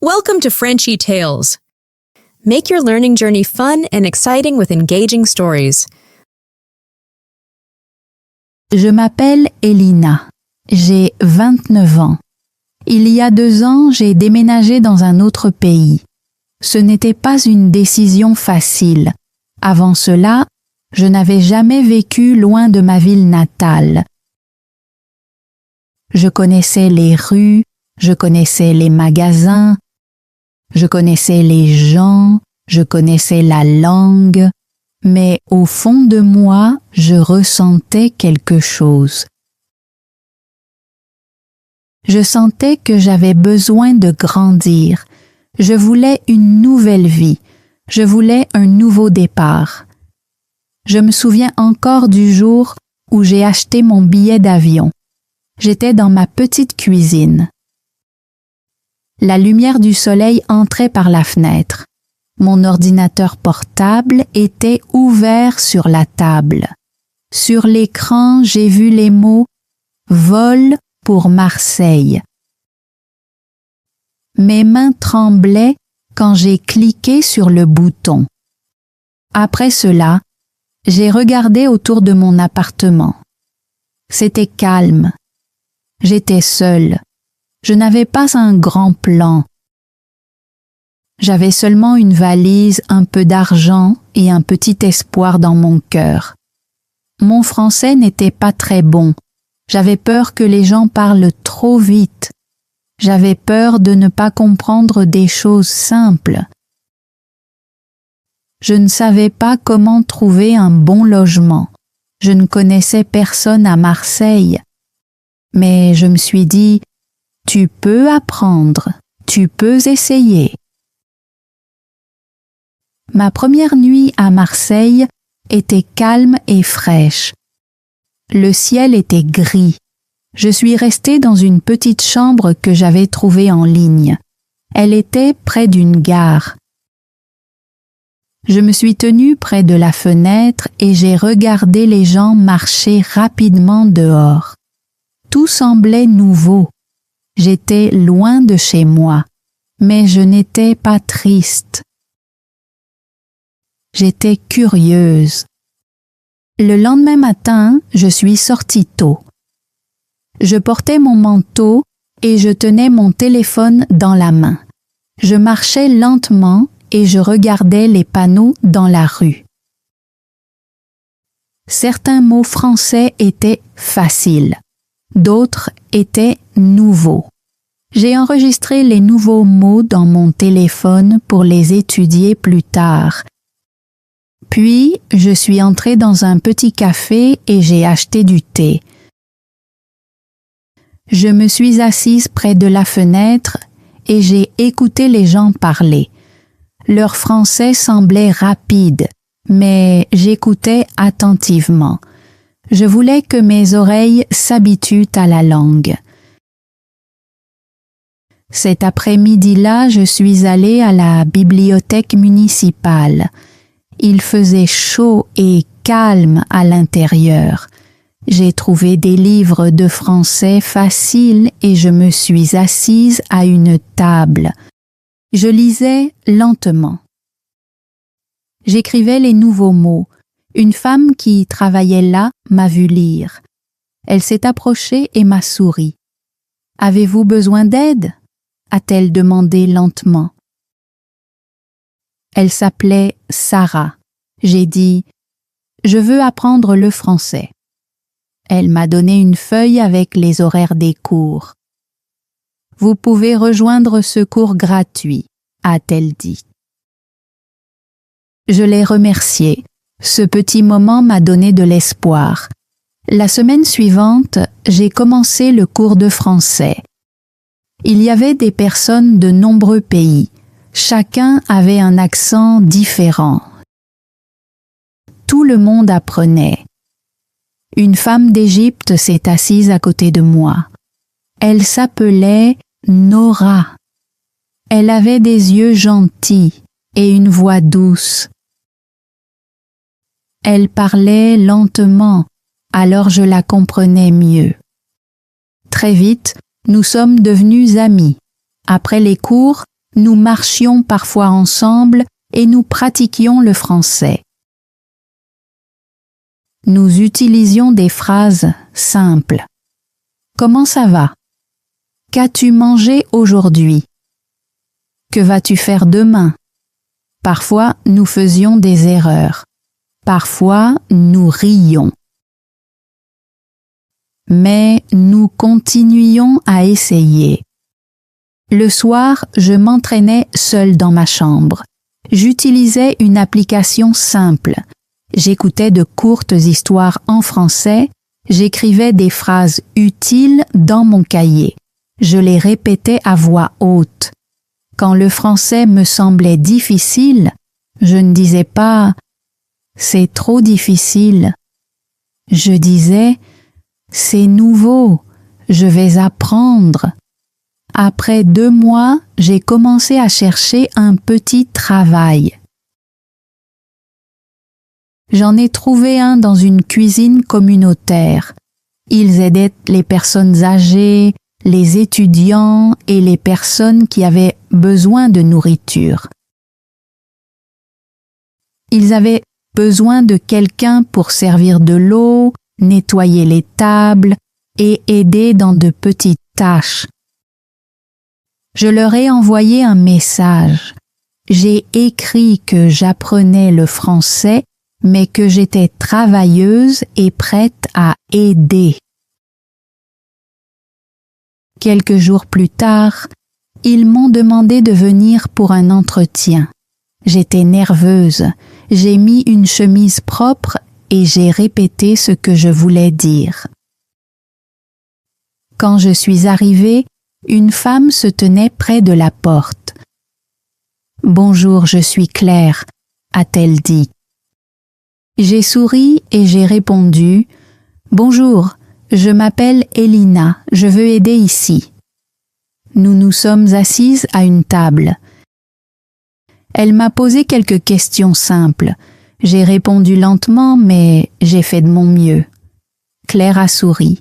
Welcome to Frenchy Tales. Make your learning journey fun and exciting with engaging stories. Je m'appelle Elina. J'ai 29 ans. Il y a 2 ans, j'ai déménagé dans un autre pays. Ce n'était pas une décision facile. Avant cela, je n'avais jamais vécu loin de ma ville natale. Je connaissais les rues, je connaissais les magasins, je connaissais les gens, je connaissais la langue, mais au fond de moi, je ressentais quelque chose. Je sentais que j'avais besoin de grandir. Je voulais une nouvelle vie. Je voulais un nouveau départ. Je me souviens encore du jour où j'ai acheté mon billet d'avion. J'étais dans ma petite cuisine. La lumière du soleil entrait par la fenêtre. Mon ordinateur portable était ouvert sur la table. Sur l'écran, j'ai vu les mots « Vol pour Marseille ». Mes mains tremblaient quand j'ai cliqué sur le bouton. Après cela, j'ai regardé autour de mon appartement. C'était calme. J'étais seule. Je n'avais pas un grand plan. J'avais seulement une valise, un peu d'argent et un petit espoir dans mon cœur. Mon français n'était pas très bon. J'avais peur que les gens parlent trop vite. J'avais peur de ne pas comprendre des choses simples. Je ne savais pas comment trouver un bon logement. Je ne connaissais personne à Marseille. Mais je me suis dit, tu peux apprendre, tu peux essayer. Ma première nuit à Marseille était calme et fraîche. Le ciel était gris. Je suis restée dans une petite chambre que j'avais trouvée en ligne. Elle était près d'une gare. Je me suis tenue près de la fenêtre et j'ai regardé les gens marcher rapidement dehors. Tout semblait nouveau. J'étais loin de chez moi, mais je n'étais pas triste. J'étais curieuse. Le lendemain matin, je suis sortie tôt. Je portais mon manteau et je tenais mon téléphone dans la main. Je marchais lentement et je regardais les panneaux dans la rue. Certains mots français étaient faciles. D'autres étaient nouveaux. J'ai enregistré les nouveaux mots dans mon téléphone pour les étudier plus tard. Puis, je suis entrée dans un petit café et j'ai acheté du thé. Je me suis assise près de la fenêtre et j'ai écouté les gens parler. Leur français semblait rapide, mais j'écoutais attentivement. Je voulais que mes oreilles s'habituent à la langue. Cet après-midi-là, je suis allée à la bibliothèque municipale. Il faisait chaud et calme à l'intérieur. J'ai trouvé des livres de français faciles et je me suis assise à une table. Je lisais lentement. J'écrivais les nouveaux mots. Une femme qui travaillait là m'a vu lire. Elle s'est approchée et m'a souri. « Avez-vous besoin d'aide ?» a-t-elle demandé lentement. Elle s'appelait Sarah. J'ai dit « Je veux apprendre le français ». Elle m'a donné une feuille avec les horaires des cours. « Vous pouvez rejoindre ce cours gratuit », a-t-elle dit. Je l'ai remerciée. Ce petit moment m'a donné de l'espoir. La semaine suivante, j'ai commencé le cours de français. Il y avait des personnes de nombreux pays. Chacun avait un accent différent. Tout le monde apprenait. Une femme d'Égypte s'est assise à côté de moi. Elle s'appelait Nora. Elle avait des yeux gentils et une voix douce. Elle parlait lentement, alors je la comprenais mieux. Très vite, nous sommes devenus amis. Après les cours, Nous marchions parfois ensemble et nous pratiquions le français. Nous utilisions des phrases simples. Comment ça va? Qu'as-tu mangé aujourd'hui? Que vas-tu faire demain? Parfois, nous faisions des erreurs. Parfois, nous rions. Mais nous continuions à essayer. Le soir, je m'entraînais seule dans ma chambre. J'utilisais une application simple. J'écoutais de courtes histoires en français, j'écrivais des phrases utiles dans mon cahier. Je les répétais à voix haute. Quand le français me semblait difficile, je ne disais pas « c'est trop difficile ». Je disais « c'est nouveau, je vais apprendre ». Après 2 mois, j'ai commencé à chercher un petit travail. J'en ai trouvé un dans une cuisine communautaire. Ils aidaient les personnes âgées, les étudiants et les personnes qui avaient besoin de nourriture. Ils avaient besoin de quelqu'un pour servir de l'eau, nettoyer les tables et aider dans de petites tâches. Je leur ai envoyé un message. J'ai écrit que j'apprenais le français, mais que j'étais travailleuse et prête à aider. Quelques jours plus tard, ils m'ont demandé de venir pour un entretien. J'étais nerveuse, j'ai mis une chemise propre et j'ai répété ce que je voulais dire. Quand je suis arrivée, une femme se tenait près de la porte. « Bonjour, je suis Claire », a-t-elle dit. J'ai souri et j'ai répondu « Bonjour, je m'appelle Elina, je veux aider ici. » Nous nous sommes assises à une table. Elle m'a posé quelques questions simples. J'ai répondu lentement, mais j'ai fait de mon mieux. Claire a souri.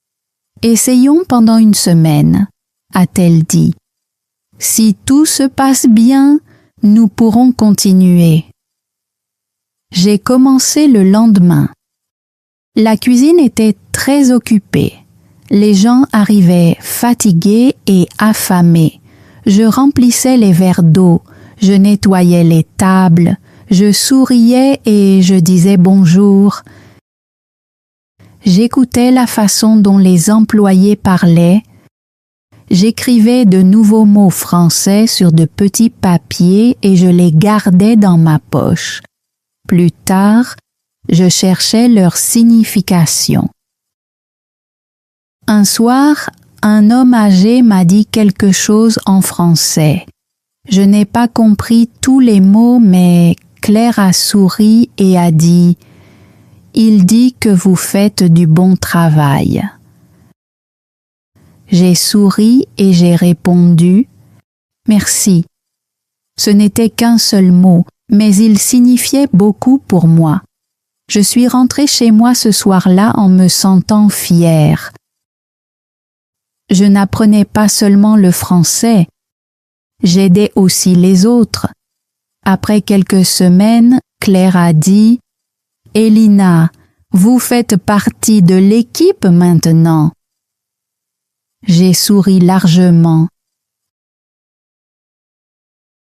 « Essayons pendant 1 semaine, » a-t-elle dit. « Si tout se passe bien, nous pourrons continuer. » J'ai commencé le lendemain. La cuisine était très occupée. Les gens arrivaient fatigués et affamés. Je remplissais les verres d'eau, je nettoyais les tables, je souriais et je disais bonjour. J'écoutais la façon dont les employés parlaient. J'écrivais de nouveaux mots français sur de petits papiers et je les gardais dans ma poche. Plus tard, je cherchais leur signification. Un soir, un homme âgé m'a dit quelque chose en français. Je n'ai pas compris tous les mots, mais Claire a souri et a dit « Il dit que vous faites du bon travail. » J'ai souri et j'ai répondu « Merci ». Ce n'était qu'un seul mot, mais il signifiait beaucoup pour moi. Je suis rentrée chez moi ce soir-là en me sentant fière. Je n'apprenais pas seulement le français, j'aidais aussi les autres. Après quelques semaines, Claire a dit « Elina, vous faites partie de l'équipe maintenant. » J'ai souri largement.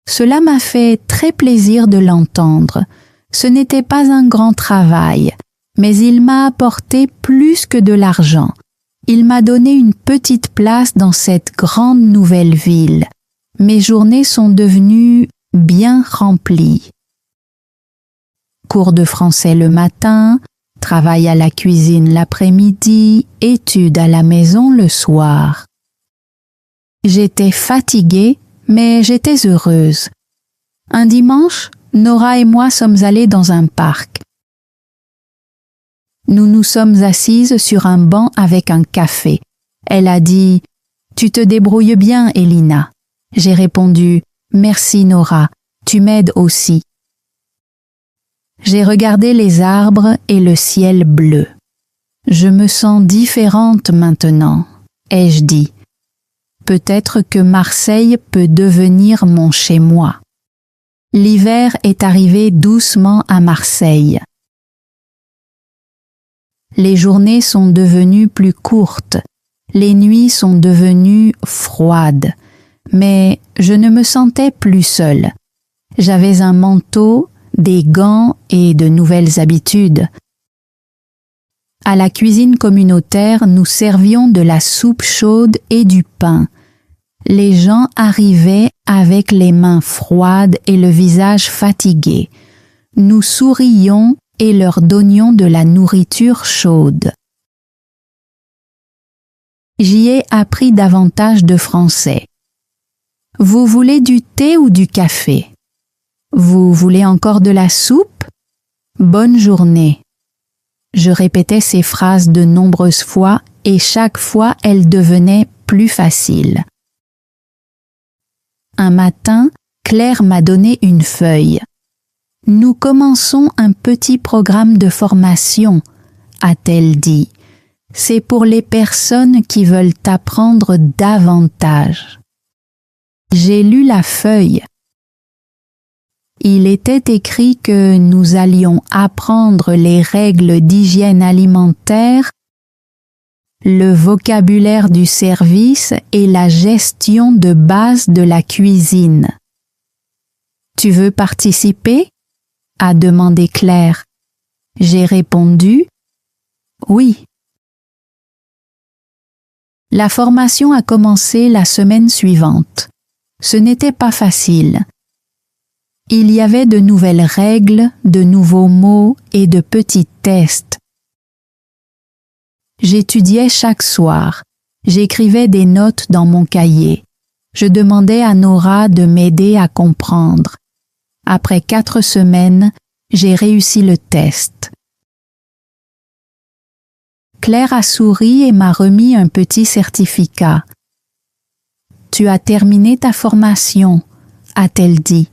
Cela m'a fait très plaisir de l'entendre. Ce n'était pas un grand travail, mais il m'a apporté plus que de l'argent. Il m'a donné une petite place dans cette grande nouvelle ville. Mes journées sont devenues bien remplies. Cours de français le matin, travail à la cuisine l'après-midi, études à la maison le soir. J'étais fatiguée, mais j'étais heureuse. Un dimanche, Nora et moi sommes allés dans un parc. Nous nous sommes assises sur un banc avec un café. Elle a dit « Tu te débrouilles bien, Elina ». J'ai répondu « Merci, Nora, tu m'aides aussi ». J'ai regardé les arbres et le ciel bleu. Je me sens différente maintenant, ai-je dit. Peut-être que Marseille peut devenir mon chez-moi. L'hiver est arrivé doucement à Marseille. Les journées sont devenues plus courtes, les nuits sont devenues froides, mais je ne me sentais plus seule. J'avais un manteau, des gants et de nouvelles habitudes. À la cuisine communautaire, nous servions de la soupe chaude et du pain. Les gens arrivaient avec les mains froides et le visage fatigué. Nous sourions et leur donnions de la nourriture chaude. J'y ai appris davantage de français. Vous voulez du thé ou du café? Vous voulez encore de la soupe? Bonne journée. Je répétais ces phrases de nombreuses fois et chaque fois elles devenaient plus faciles. Un matin, Claire m'a donné une feuille. Nous commençons un petit programme de formation, a-t-elle dit. C'est pour les personnes qui veulent apprendre davantage. J'ai lu la feuille. Il était écrit que nous allions apprendre les règles d'hygiène alimentaire, le vocabulaire du service et la gestion de base de la cuisine. Tu veux participer? A demandé Claire. J'ai répondu oui. La formation a commencé la semaine suivante. Ce n'était pas facile. Il y avait de nouvelles règles, de nouveaux mots et de petits tests. J'étudiais chaque soir. J'écrivais des notes dans mon cahier. Je demandais à Nora de m'aider à comprendre. Après 4 semaines, j'ai réussi le test. Claire a souri et m'a remis un petit certificat. « Tu as terminé ta formation », a-t-elle dit.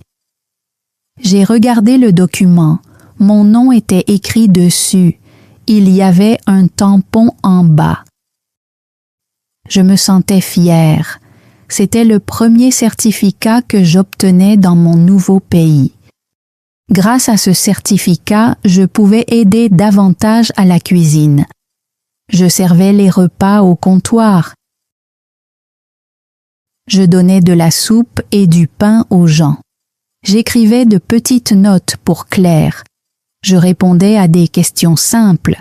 J'ai regardé le document. Mon nom était écrit dessus. Il y avait un tampon en bas. Je me sentais fière. C'était le premier certificat que j'obtenais dans mon nouveau pays. Grâce à ce certificat, je pouvais aider davantage à la cuisine. Je servais les repas au comptoir. Je donnais de la soupe et du pain aux gens. J'écrivais de petites notes pour Claire. Je répondais à des questions simples.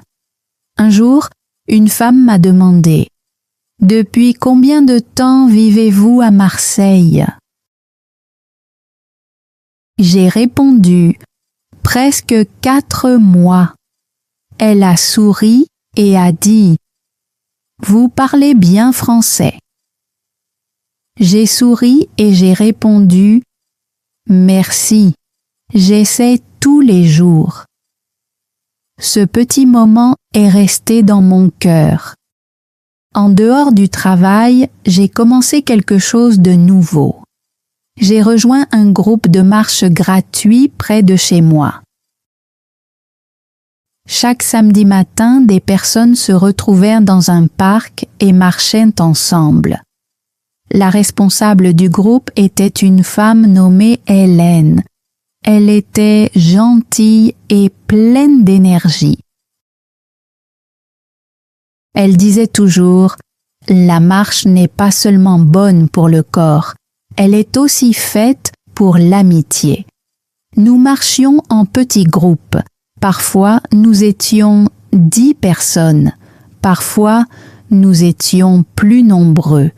Un jour, une femme m'a demandé « Depuis combien de temps vivez-vous à Marseille ?» J'ai répondu « Presque 4 mois ». Elle a souri et a dit « Vous parlez bien français ». J'ai souri et j'ai répondu « Merci, j'essaie tous les jours ». Ce petit moment est resté dans mon cœur. En dehors du travail, j'ai commencé quelque chose de nouveau. J'ai rejoint un groupe de marche gratuit près de chez moi. Chaque samedi matin, des personnes se retrouvèrent dans un parc et marchaient ensemble. La responsable du groupe était une femme nommée Hélène. Elle était gentille et pleine d'énergie. Elle disait toujours « La marche n'est pas seulement bonne pour le corps, elle est aussi faite pour l'amitié. » Nous marchions en petits groupes. Parfois, nous étions 10 personnes. Parfois, nous étions plus nombreux.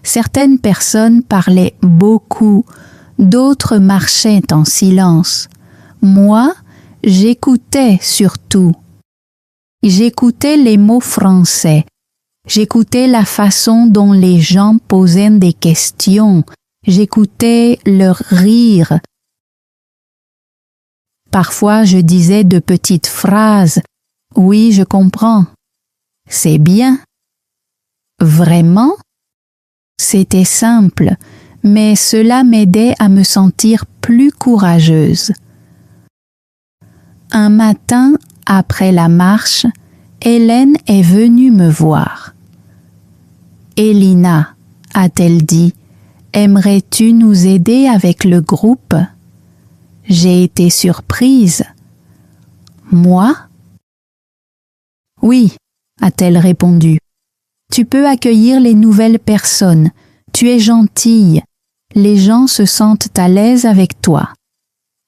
Certaines personnes parlaient beaucoup, d'autres marchaient en silence. Moi, j'écoutais surtout. J'écoutais les mots français. J'écoutais la façon dont les gens posaient des questions. J'écoutais leur rire. Parfois, je disais de petites phrases. « Oui, je comprends. »« C'est bien. »« Vraiment ?» C'était simple, mais cela m'aidait à me sentir plus courageuse. Un matin, après la marche, Hélène est venue me voir. Elina, a-t-elle dit, aimerais-tu nous aider avec le groupe? J'ai été surprise. Moi? Oui, a-t-elle répondu. Tu peux accueillir les nouvelles personnes. Tu es gentille. Les gens se sentent à l'aise avec toi.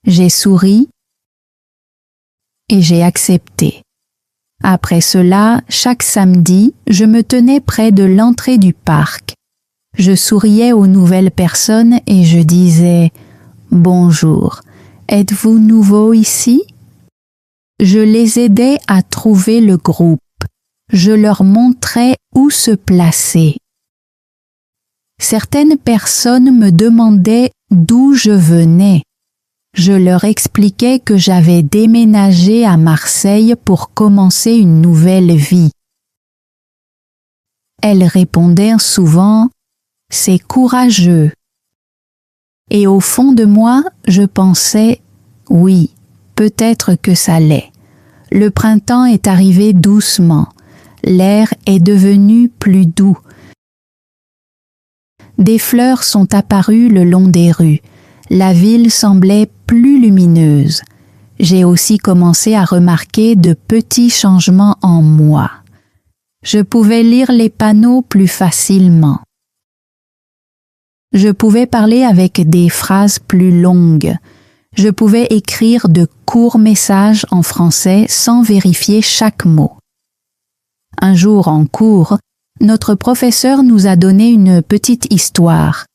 J'ai souri et j'ai accepté. Après cela, chaque samedi, je me tenais près de l'entrée du parc. Je souriais aux nouvelles personnes et je disais « Bonjour, êtes-vous nouveau ici ?» Je les aidais à trouver le groupe. Je leur montrais où se placer. Certaines personnes me demandaient d'où je venais. Je leur expliquais que j'avais déménagé à Marseille pour commencer une nouvelle vie. Elles répondaient souvent « C'est courageux ». Et au fond de moi, je pensais « Oui, peut-être que ça l'est. Le printemps est arrivé doucement. L'air est devenu plus doux. Des fleurs sont apparues le long des rues. La ville semblait plus lumineuse. J'ai aussi commencé à remarquer de petits changements en moi. Je pouvais lire les panneaux plus facilement. Je pouvais parler avec des phrases plus longues. Je pouvais écrire de courts messages en français sans vérifier chaque mot. Un jour en cours, notre professeur nous a donné une petite histoire.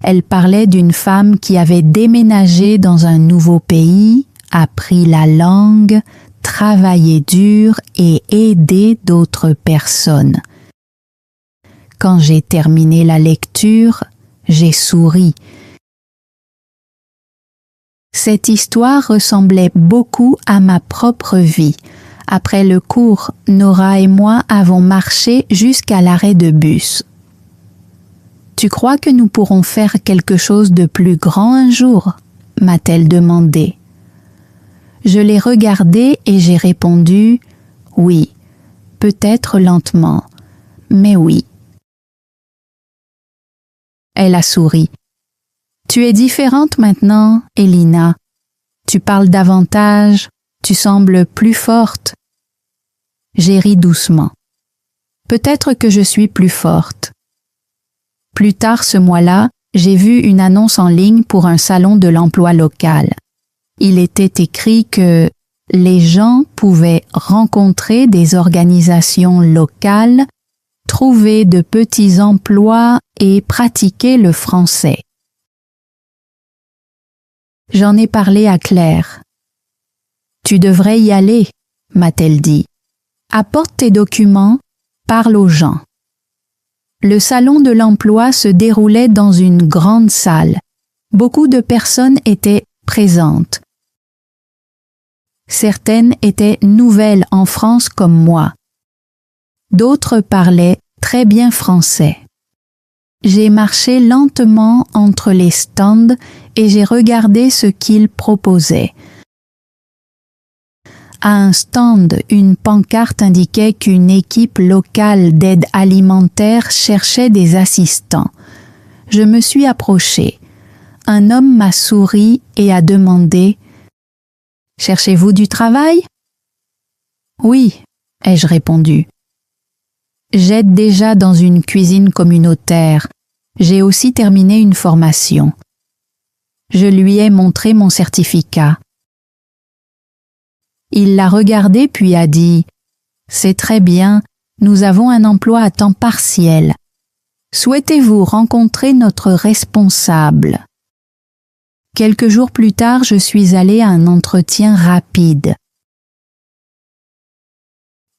Elle parlait d'une femme qui avait déménagé dans un nouveau pays, appris la langue, travaillé dur et aidé d'autres personnes. Quand j'ai terminé la lecture, j'ai souri. Cette histoire ressemblait beaucoup à ma propre vie. Après le cours, Nora et moi avons marché jusqu'à l'arrêt de bus. « Tu crois que nous pourrons faire quelque chose de plus grand un jour ?» m'a-t-elle demandé. Je l'ai regardée et j'ai répondu « Oui, peut-être lentement, mais oui. » Elle a souri. « Tu es différente maintenant, Elina. Tu parles davantage, tu sembles plus forte. » J'ai ri doucement. Peut-être que je suis plus forte. Plus tard ce mois-là, j'ai vu une annonce en ligne pour un salon de l'emploi local. Il était écrit que les gens pouvaient rencontrer des organisations locales, trouver de petits emplois et pratiquer le français. J'en ai parlé à Claire. « Tu devrais y aller », m'a-t-elle dit. « Apporte tes documents, parle aux gens. » Le salon de l'emploi se déroulait dans une grande salle. Beaucoup de personnes étaient présentes. Certaines étaient nouvelles en France comme moi. D'autres parlaient très bien français. J'ai marché lentement entre les stands et j'ai regardé ce qu'ils proposaient. À un stand, une pancarte indiquait qu'une équipe locale d'aide alimentaire cherchait des assistants. Je me suis approchée. Un homme m'a souri et a demandé « Cherchez-vous du travail ?» « Oui, ai-je répondu. J'aide déjà dans une cuisine communautaire. J'ai aussi terminé une formation. Je lui ai montré mon certificat. Il l'a regardé puis a dit « C'est très bien, nous avons un emploi à temps partiel. Souhaitez-vous rencontrer notre responsable ?» Quelques jours plus tard, je suis allée à un entretien rapide.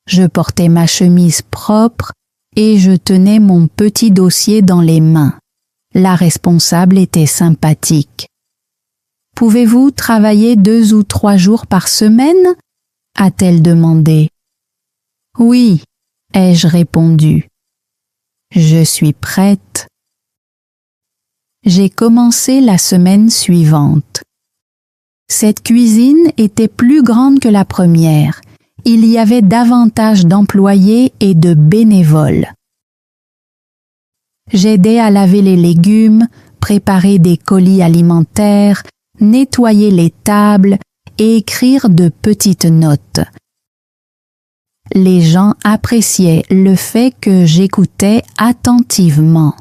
Je portais ma chemise propre et je tenais mon petit dossier dans les mains. La responsable était sympathique. « Pouvez-vous travailler 2 ou 3 jours par semaine ?» a-t-elle demandé. « Oui, ai-je répondu. Je suis prête. » J'ai commencé la semaine suivante. Cette cuisine était plus grande que la première. il y avait davantage d'employés et de bénévoles. J'aidais à laver les légumes, préparer des colis alimentaires, nettoyer les tables et écrire de petites notes. Les gens appréciaient le fait que j'écoutais attentivement.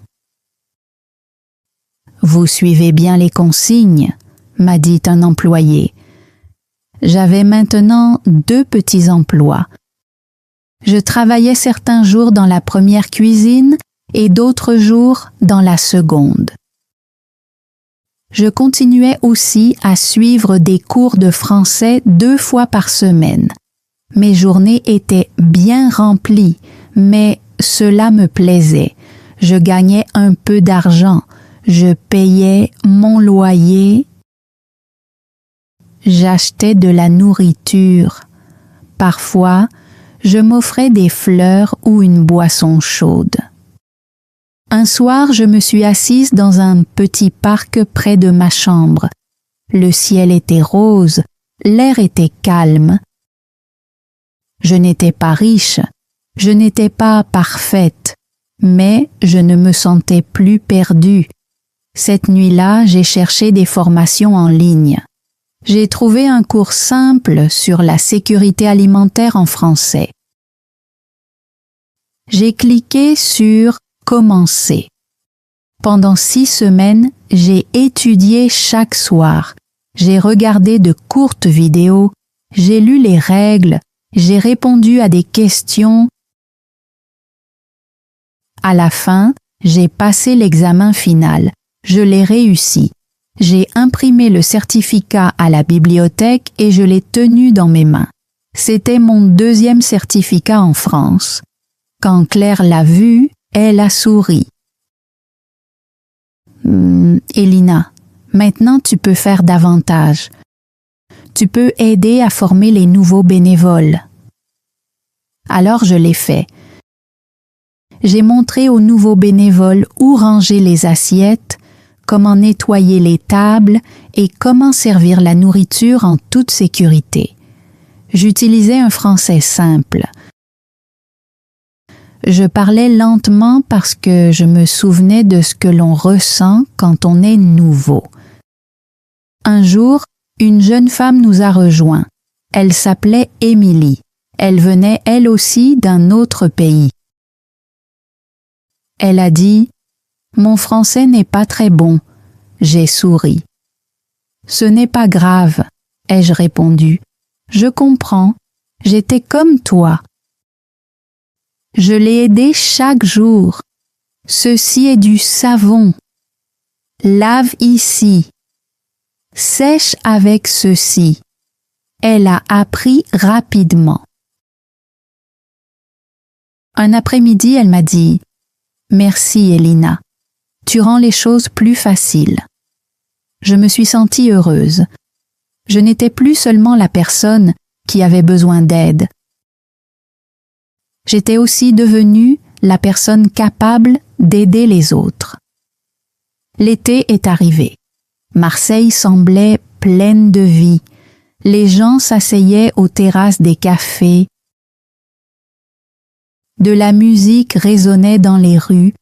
« Vous suivez bien les consignes », m'a dit un employé. J'avais maintenant 2 petits emplois. Je travaillais certains jours dans la première cuisine et d'autres jours dans la seconde. Je continuais aussi à suivre des cours de français 2 fois par semaine. Mes journées étaient bien remplies, mais cela me plaisait. Je gagnais un peu d'argent, je payais mon loyer, j'achetais de la nourriture. Parfois, je m'offrais des fleurs ou une boisson chaude. Un soir, je me suis assise dans un petit parc près de ma chambre. Le ciel était rose, l'air était calme. Je n'étais pas riche, je n'étais pas parfaite, mais je ne me sentais plus perdue. Cette nuit-là, j'ai cherché des formations en ligne. J'ai trouvé un cours simple sur la sécurité alimentaire en français. J'ai cliqué sur « Commencer ». Pendant 6 semaines, j'ai étudié chaque soir. J'ai regardé de courtes vidéos, j'ai lu les règles, j'ai répondu à des questions. À la fin, j'ai passé l'examen final. Je l'ai réussi. J'ai imprimé le certificat à la bibliothèque et je l'ai tenu dans mes mains. C'était mon 2e certificat en France. Quand Claire l'a vu, elle a souri. Elina, maintenant tu peux faire davantage. Tu peux aider à former les nouveaux bénévoles. Alors je l'ai fait. J'ai montré aux nouveaux bénévoles où ranger les assiettes, comment nettoyer les tables et comment servir la nourriture en toute sécurité. J'utilisais un français simple. Je parlais lentement parce que je me souvenais de ce que l'on ressent quand on est nouveau. Un jour, une jeune femme nous a rejoints. Elle s'appelait Émilie. Elle venait elle aussi d'un autre pays. Elle a dit « Mon français n'est pas très bon ». J'ai souri. « Ce n'est pas grave », ai-je répondu. « Je comprends. J'étais comme toi. » Je l'ai aidée chaque jour. « Ceci est du savon. Lave ici. Sèche avec ceci. » Elle a appris rapidement. Un après-midi, elle m'a dit « Merci, Elina. Tu rends les choses plus faciles. » Je me suis sentie heureuse. Je n'étais plus seulement la personne qui avait besoin d'aide. J'étais aussi devenue la personne capable d'aider les autres. L'été est arrivé. Marseille semblait pleine de vie. Les gens s'asseyaient aux terrasses des cafés. De la musique résonnait dans les rues.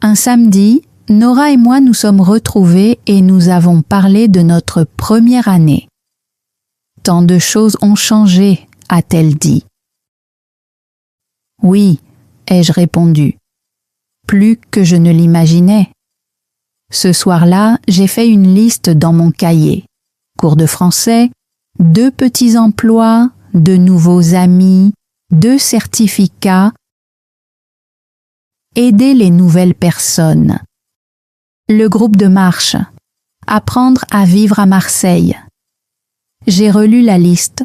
Un samedi, Nora et moi nous sommes retrouvés et nous avons parlé de notre première année. « Tant de choses ont changé », a-t-elle dit. « Oui », ai-je répondu. « Plus que je ne l'imaginais. » Ce soir-là, j'ai fait une liste dans mon cahier. Cours de français, 2 petits emplois, de nouveaux amis, 2 certificats, aider les nouvelles personnes. Le groupe de marche, apprendre à vivre à Marseille. J'ai relu la liste.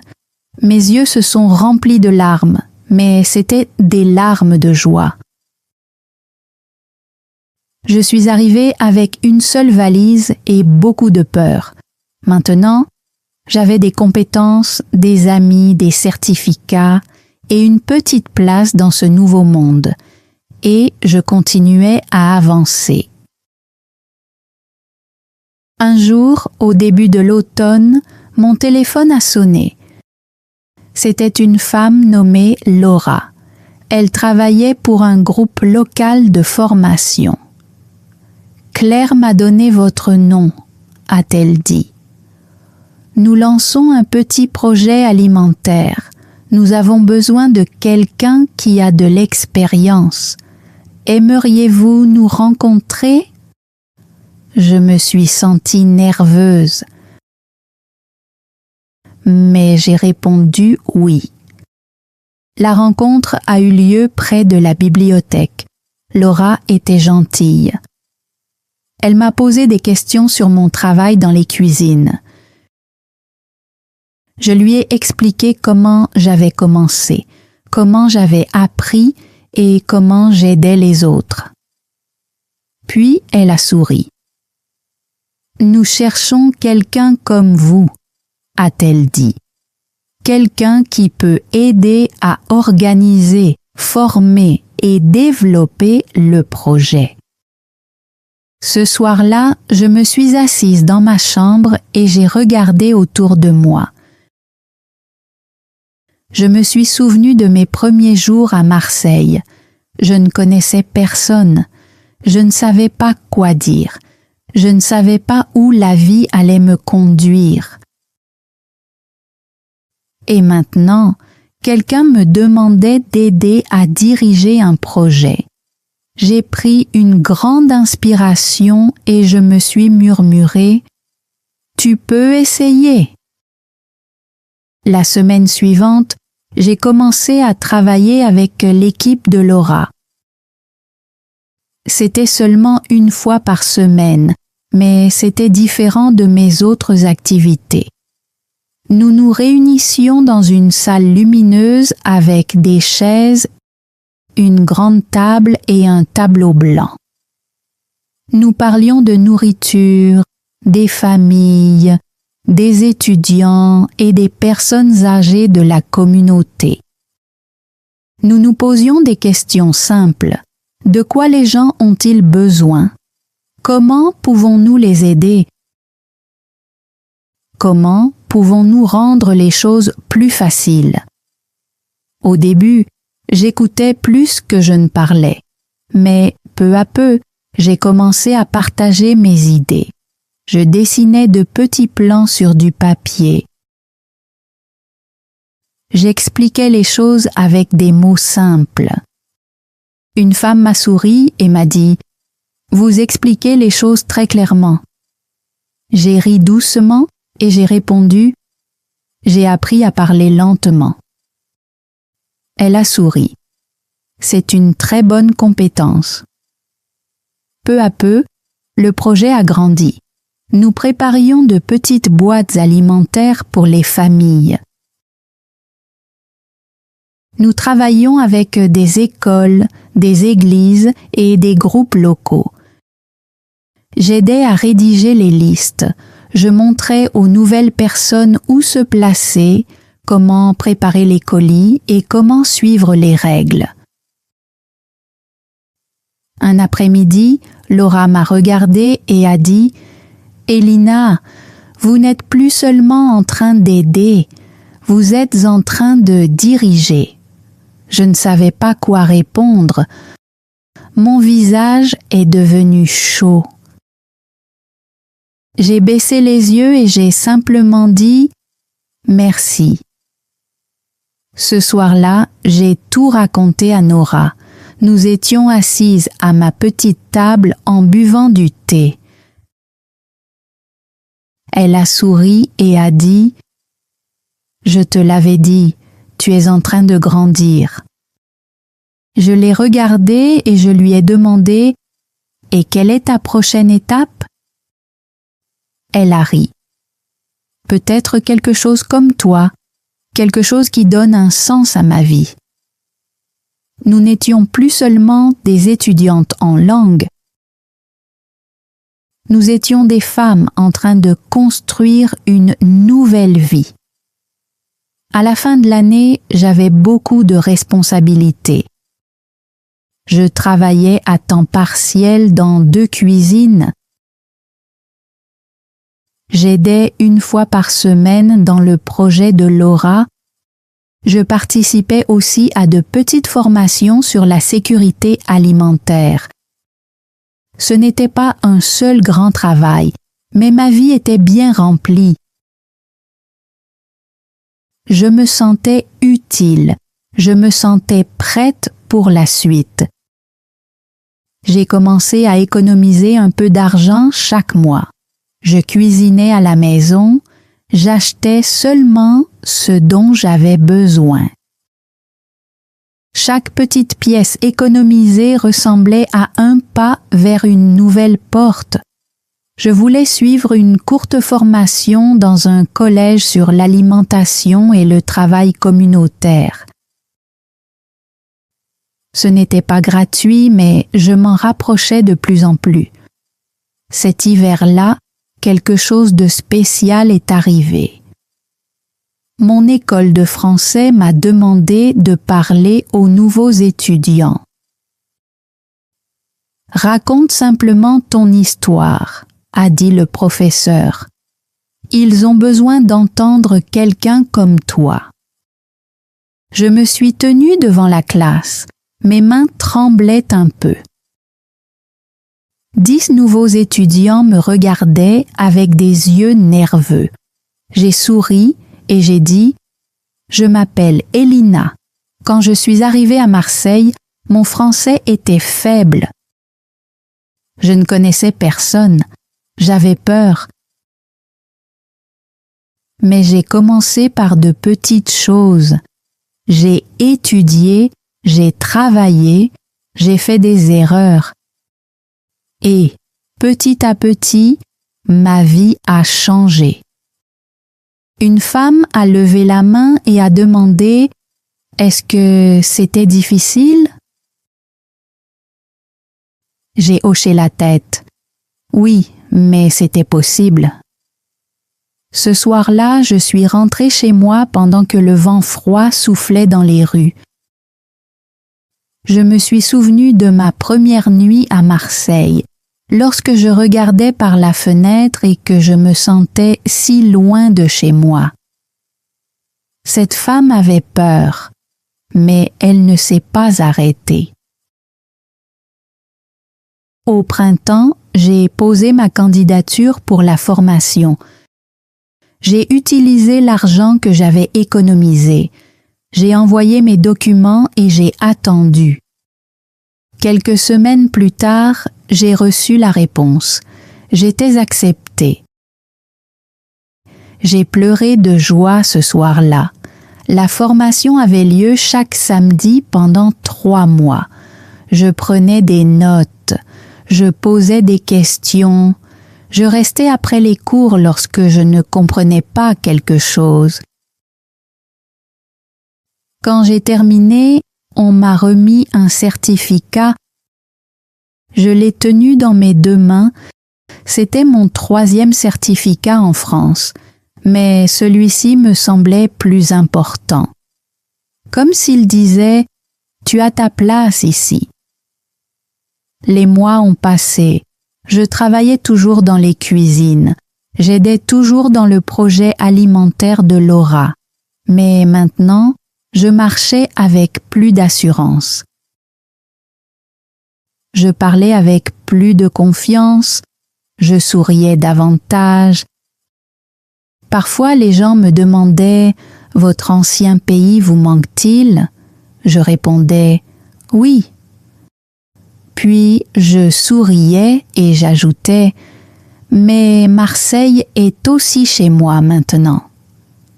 Mes yeux se sont remplis de larmes, mais c'étaient des larmes de joie. Je suis arrivée avec une seule valise et beaucoup de peur. Maintenant, j'avais des compétences, des amis, des certificats et une petite place dans ce nouveau monde. Et je continuais à avancer. Un jour, au début de l'automne, mon téléphone a sonné. C'était une femme nommée Laura. Elle travaillait pour un groupe local de formation. « Claire m'a donné votre nom », a-t-elle dit. « Nous lançons un petit projet alimentaire. Nous avons besoin de quelqu'un qui a de l'expérience. Aimeriez-vous nous rencontrer ?» Je me suis sentie nerveuse, mais j'ai répondu oui. La rencontre a eu lieu près de la bibliothèque. Laura était gentille. Elle m'a posé des questions sur mon travail dans les cuisines. Je lui ai expliqué comment j'avais commencé, comment j'avais appris et comment j'aidais les autres. Puis elle a souri. « Nous cherchons quelqu'un comme vous », a-t-elle dit. « Quelqu'un qui peut aider à organiser, former et développer le projet. » Ce soir-là, je me suis assise dans ma chambre et j'ai regardé autour de moi. Je me suis souvenue de mes premiers jours à Marseille. Je ne connaissais personne. Je ne savais pas quoi dire. Je ne savais pas où la vie allait me conduire. Et maintenant, quelqu'un me demandait d'aider à diriger un projet. J'ai pris une grande inspiration et je me suis murmuré « Tu peux essayer ». La semaine suivante, j'ai commencé à travailler avec l'équipe de Laura. C'était seulement une fois par semaine, mais c'était différent de mes autres activités. Nous nous réunissions dans une salle lumineuse avec des chaises, une grande table et un tableau blanc. Nous parlions de nourriture, des familles, des étudiants et des personnes âgées de la communauté. Nous nous posions des questions simples. De quoi les gens ont-ils besoin? Comment pouvons-nous les aider? Comment pouvons-nous rendre les choses plus faciles? Au début, j'écoutais plus que je ne parlais, mais peu à peu, j'ai commencé à partager mes idées. Je dessinais de petits plans sur du papier. J'expliquais les choses avec des mots simples. Une femme m'a souri et m'a dit « Vous expliquez les choses très clairement ». J'ai ri doucement et j'ai répondu « J'ai appris à parler lentement ». Elle a souri. C'est une très bonne compétence. Peu à peu, le projet a grandi. Nous préparions de petites boîtes alimentaires pour les familles. Nous travaillions avec des écoles, des églises et des groupes locaux. J'aidais à rédiger les listes. Je montrais aux nouvelles personnes où se placer, comment préparer les colis et comment suivre les règles. Un après-midi, Laura m'a regardée et a dit « Elina, vous n'êtes plus seulement en train d'aider, vous êtes en train de diriger. » Je ne savais pas quoi répondre. Mon visage est devenu chaud. J'ai baissé les yeux et j'ai simplement dit « Merci ». Ce soir-là, j'ai tout raconté à Nora. Nous étions assises à ma petite table en buvant du thé. Elle a souri et a dit « Je te l'avais dit, tu es en train de grandir. » Je l'ai regardée et je lui ai demandé « Et quelle est ta prochaine étape ?» Elle a ri. « Peut-être quelque chose comme toi, quelque chose qui donne un sens à ma vie. » Nous n'étions plus seulement des étudiantes en langue. Nous étions des femmes en train de construire une nouvelle vie. À la fin de l'année, j'avais beaucoup de responsabilités. Je travaillais à temps partiel dans 2 cuisines. J'aidais une fois par semaine dans le projet de Laura Je participais aussi à de petites formations sur la sécurité alimentaire. Ce n'était pas un seul grand travail, mais ma vie était bien remplie. Je me sentais utile, je me sentais prête pour la suite. J'ai commencé à économiser un peu d'argent chaque mois. Je cuisinais à la maison, j'achetais seulement ce dont j'avais besoin. Chaque petite pièce économisée ressemblait à un pas vers une nouvelle porte. Je voulais suivre une courte formation dans un collège sur l'alimentation et le travail communautaire. Ce n'était pas gratuit, mais je m'en rapprochais de plus en plus. Cet hiver-là, quelque chose de spécial est arrivé. Mon école de français m'a demandé de parler aux nouveaux étudiants. « Raconte simplement ton histoire », a dit le professeur. « Ils ont besoin d'entendre quelqu'un comme toi. » Je me suis tenue devant la classe. Mes mains tremblaient un peu. 10 nouveaux étudiants me regardaient avec des yeux nerveux. J'ai souri et j'ai dit « Je m'appelle Elina. Quand je suis arrivée à Marseille, mon français était faible. Je ne connaissais personne. J'avais peur. Mais j'ai commencé par de petites choses. J'ai étudié, j'ai travaillé, j'ai fait des erreurs. Et, petit à petit, ma vie a changé. Une femme a levé la main et a demandé « Est-ce que c'était difficile ?» J'ai hoché la tête. Oui, mais c'était possible. Ce soir-là, je suis rentrée chez moi pendant que le vent froid soufflait dans les rues. Je me suis souvenue de ma première nuit à Marseille, lorsque je regardais par la fenêtre et que je me sentais si loin de chez moi. Cette femme avait peur, mais elle ne s'est pas arrêtée. Au printemps, j'ai posé ma candidature pour la formation. J'ai utilisé l'argent que j'avais économisé. J'ai envoyé mes documents et j'ai attendu. Quelques semaines plus tard, j'ai reçu la réponse. J'étais acceptée. J'ai pleuré de joie ce soir-là. La formation avait lieu chaque samedi pendant 3 mois. Je prenais des notes, je posais des questions, je restais après les cours lorsque je ne comprenais pas quelque chose. Quand j'ai terminé, on m'a remis un certificat. Je l'ai tenu dans mes 2 mains. C'était mon 3e certificat en France, mais celui-ci me semblait plus important. Comme s'il disait « Tu as ta place ici ». Les mois ont passé. Je travaillais toujours dans les cuisines. J'aidais toujours dans le projet alimentaire de Laura. Mais maintenant, je marchais avec plus d'assurance. Je parlais avec plus de confiance, je souriais davantage. Parfois, les gens me demandaient « Votre ancien pays vous manque-t-il » Je répondais « Oui ». Puis je souriais et j'ajoutais « Mais Marseille est aussi chez moi maintenant ».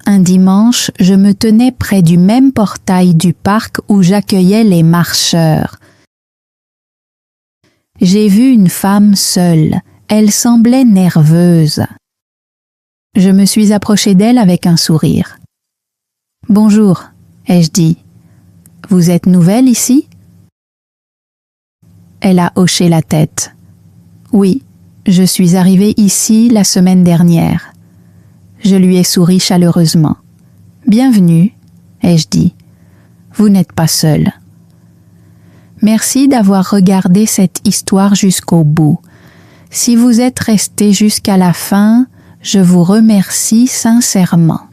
Un dimanche, je me tenais près du même portail du parc où j'accueillais les marcheurs. J'ai vu une femme seule. Elle semblait nerveuse. Je me suis approchée d'elle avec un sourire. « Bonjour », ai-je dit. « Vous êtes nouvelle ici ?» Elle a hoché la tête. « Oui, je suis arrivée ici la semaine dernière. » Je lui ai souri chaleureusement. « Bienvenue », ai-je dit. « Vous n'êtes pas seule. » Merci d'avoir regardé cette histoire jusqu'au bout. Si vous êtes resté jusqu'à la fin, je vous remercie sincèrement.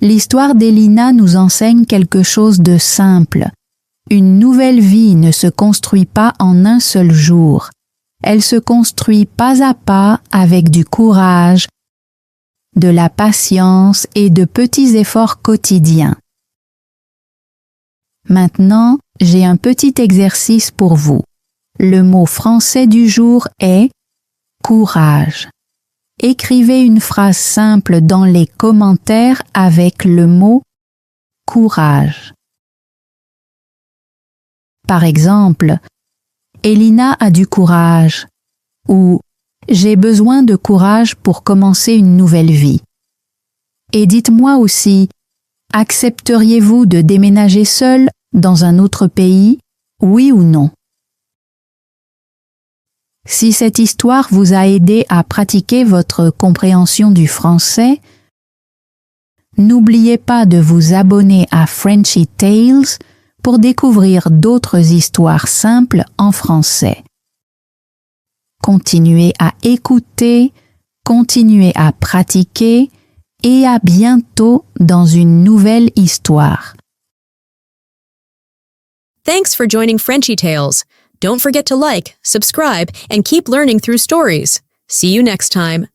L'histoire d'Elina nous enseigne quelque chose de simple. Une nouvelle vie ne se construit pas en un seul jour. Elle se construit pas à pas avec du courage, de la patience et de petits efforts quotidiens. Maintenant, j'ai un petit exercice pour vous. Le mot français du jour est courage. Écrivez une phrase simple dans les commentaires avec le mot courage. Par exemple, Elina a du courage ou j'ai besoin de courage pour commencer une nouvelle vie. Et dites-moi aussi, accepteriez-vous de déménager seul dans un autre pays, oui ou non? Si cette histoire vous a aidé à pratiquer votre compréhension du français, n'oubliez pas de vous abonner à Frenchy Tales pour découvrir d'autres histoires simples en français. Continuez à écouter, continuez à pratiquer et à bientôt dans une nouvelle histoire. Thanks for joining Frenchy Tales. Don't forget to like, subscribe, and keep learning through stories. See you next time.